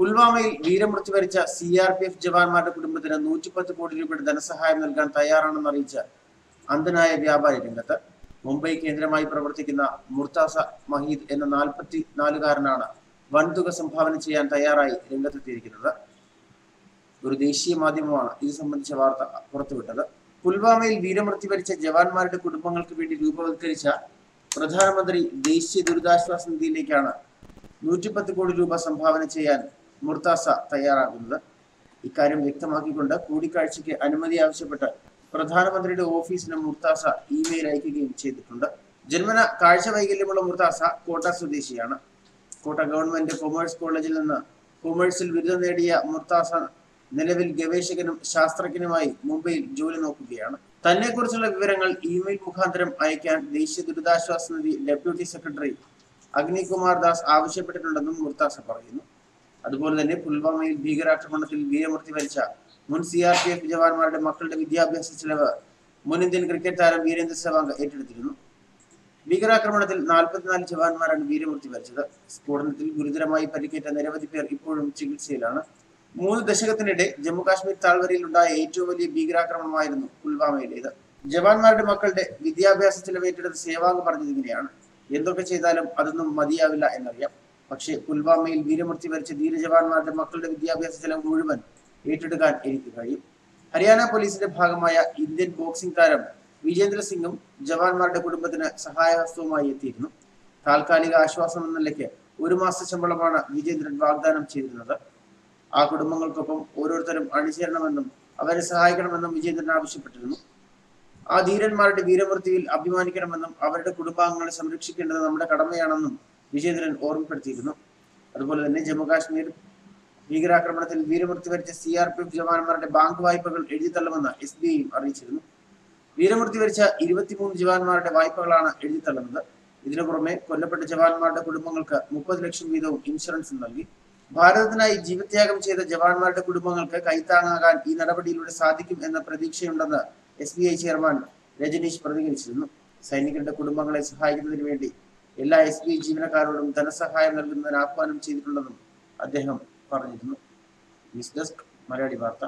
പുൽവാമയിൽ വീരമൃത്യു വരിച്ച സിആർപിഎഫ് ജവാന്മാരുടെ കുടുംബത്തിന് 110 കോടി രൂപയുടെ ധനസഹായം നൽകാൻ തയ്യാറാണെന്ന് അറിയിച്ച അന്ധനായ വ്യാപാരി രംഗത്ത്. മുംബൈ കേന്ദ്രമായി പ്രവർത്തിക്കുന്ന മുർത്താസ മഹീദ് എന്ന 44കാരനാണ് വൻതുക സംഭാവന ചെയ്യാൻ തയ്യാറായി രംഗത്തെത്തിയിരിക്കുന്നത്. ഒരു ദേശീയ മാധ്യമമാണ് ഇത് സംബന്ധിച്ച വാർത്ത പുറത്തുവിട്ടത്. പുൽവാമയിൽ വീരമൃത്യു വരിച്ച ജവാന്മാരുടെ കുടുംബങ്ങൾക്ക് വേണ്ടി രൂപവത്കരിച്ച പ്രധാനമന്ത്രി ദേശീയ ദുരിതാശ്വാസ നിധിയിലേക്കാണ് 110 കോടി രൂപ സംഭാവന ചെയ്യാൻ മുർത്താസ തയ്യാറാകുന്നത്. ഇക്കാര്യം വ്യക്തമാക്കിക്കൊണ്ട് കൂടിക്കാഴ്ചയ്ക്ക് അനുമതി ആവശ്യപ്പെട്ട് പ്രധാനമന്ത്രിയുടെ ഓഫീസിന് മുർത്താസ ഇമെയിൽ അയക്കുകയും ചെയ്തിട്ടുണ്ട്. ജന്മന കാഴ്ച വൈകല്യമുള്ള മുർത്താസ കോട്ട സ്വദേശിയാണ്. കോട്ട ഗവൺമെന്റ് കൊമേഴ്സ് കോളേജിൽ നിന്ന് കൊമേഴ്സിൽ ബിരുദം നേടിയ മുർത്താസ നിലവിൽ ഗവേഷകനും ശാസ്ത്രജ്ഞനുമായി മുംബൈയിൽ ജോലി നോക്കുകയാണ്. തന്നെക്കുറിച്ചുള്ള വിവരങ്ങൾ ഇമെയിൽ മുഖാന്തരം അയക്കാൻ ദേശീയ ദുരിതാശ്വാസ നിധി ഡെപ്യൂട്ടി സെക്രട്ടറി അഗ്നികുമാർ ദാസ് ആവശ്യപ്പെട്ടിട്ടുണ്ടെന്നും മുർത്താസ പറയുന്നു. അതുപോലെ തന്നെ പുൽവാമയിൽ ഭീകരാക്രമണത്തിൽ വീരമൃത്യു വരിച്ച മുൻ സിആർപിഎഫ് ജവാന്മാരുടെ മക്കളുടെ വിദ്യാഭ്യാസ ചെലവ് മുൻ ഇന്ത്യൻ ക്രിക്കറ്റ് താരം വീരേന്ദ്ര സെവാഗ് ഏറ്റെടുത്തിരുന്നു. ഭീകരാക്രമണത്തിൽ 44 ജവാന്മാരാണ് വീരമൃത്യു വരിച്ചത്. സ്ഫോടനത്തിൽ ഗുരുതരമായി പരിക്കേറ്റ നിരവധി പേർ ഇപ്പോഴും ചികിത്സയിലാണ്. 3 ദശകത്തിനിടെ ജമ്മു കാശ്മീർ താഴ്വരയിൽ ഉണ്ടായ ഏറ്റവും വലിയ ഭീകരാക്രമണമായിരുന്നു പുൽവാമയിലേത്. ജവാന്മാരുടെ മക്കളുടെ വിദ്യാഭ്യാസ ചെലവ് ഏറ്റെടുത്ത സേവാഗ് പറഞ്ഞത് ഇങ്ങനെയാണ്: എന്തൊക്കെ ചെയ്താലും അതൊന്നും മതിയാവില്ല എന്നറിയാം. പക്ഷേ പുൽവാമയിൽ വീരമൃത്യു വരിച്ച ധീരജവാന്മാരുടെ മക്കളുടെ വിദ്യാഭ്യാസ ചെലവ് മുഴുവൻ ഏറ്റെടുക്കാൻ എനിക്ക് കഴിയും. ഹരിയാന പോലീസിന്റെ ഭാഗമായ ഇന്ത്യൻ ബോക്സിംഗ് താരം വിജേന്ദ്ര സിംഗും ജവാന്മാരുടെ കുടുംബത്തിന് സഹായഹസ്തവുമായി എത്തിയിരുന്നു. താൽക്കാലിക ആശ്വാസം എന്ന നിലയ്ക്ക് 1 മാസ ശമ്പളമാണ് വിജേന്ദ്രൻ വാഗ്ദാനം ചെയ്തിരുന്നത്. ആ കുടുംബങ്ങൾക്കൊപ്പം ഓരോരുത്തരും അണിചേരണമെന്നും അവരെ സഹായിക്കണമെന്നും വിജേന്ദ്രൻ ആവശ്യപ്പെട്ടിരുന്നു. ആ ധീരന്മാരുടെ വീരമൃത്യുവിൽ അഭിമാനിക്കണമെന്നും അവരുടെ കുടുംബാംഗങ്ങളെ സംരക്ഷിക്കേണ്ടത് നമ്മുടെ കടമയാണെന്നും വിജേന്ദ്രൻ ഓർമ്മപ്പെടുത്തിയിരുന്നു. അതുപോലെ തന്നെ ജമ്മു കാശ്മീർ ഭീകരാക്രമണത്തിൽ വീരമൃത്യു വരിച്ച സിആർപിഎഫ് ജവാന്മാരുടെ ബാങ്ക് വായ്പകൾ എഴുതിത്തള്ളുമെന്ന് SBIയും അറിയിച്ചിരുന്നു. വീരമൃത്യു വരിച്ച 23 ജവാന്മാരുടെ വായ്പകളാണ് എഴുതിത്തള്ളുന്നത്. ഇതിനു പുറമെ കൊല്ലപ്പെട്ട ജവാന്മാരുടെ കുടുംബങ്ങൾക്ക് 30 ലക്ഷം വീതവും ഇൻഷുറൻസും നൽകി. ഭാരതത്തിനായി ജീവത്യാഗം ചെയ്ത ജവാന്മാരുടെ കുടുംബങ്ങൾക്ക് കൈത്താങ്ങാകാൻ ഈ നടപടിയിലൂടെ സാധിക്കും എന്ന പ്രതീക്ഷയുണ്ടെന്ന് SBI ചെയർമാൻ രജനീഷ് പ്രതികരിച്ചിരുന്നു. സൈനികരുടെ കുടുംബങ്ങളെ സഹായിക്കുന്നതിന് വേണ്ടി എല്ലാ SBI ജീവനക്കാരോടും ധനസഹായം നൽകുന്നതിന് ആഹ്വാനം ചെയ്തിട്ടുണ്ടെന്നും അദ്ദേഹം പറഞ്ഞിരുന്നു. ന്യൂസ് ഡെസ്ക് മലയാളി വാർത്ത.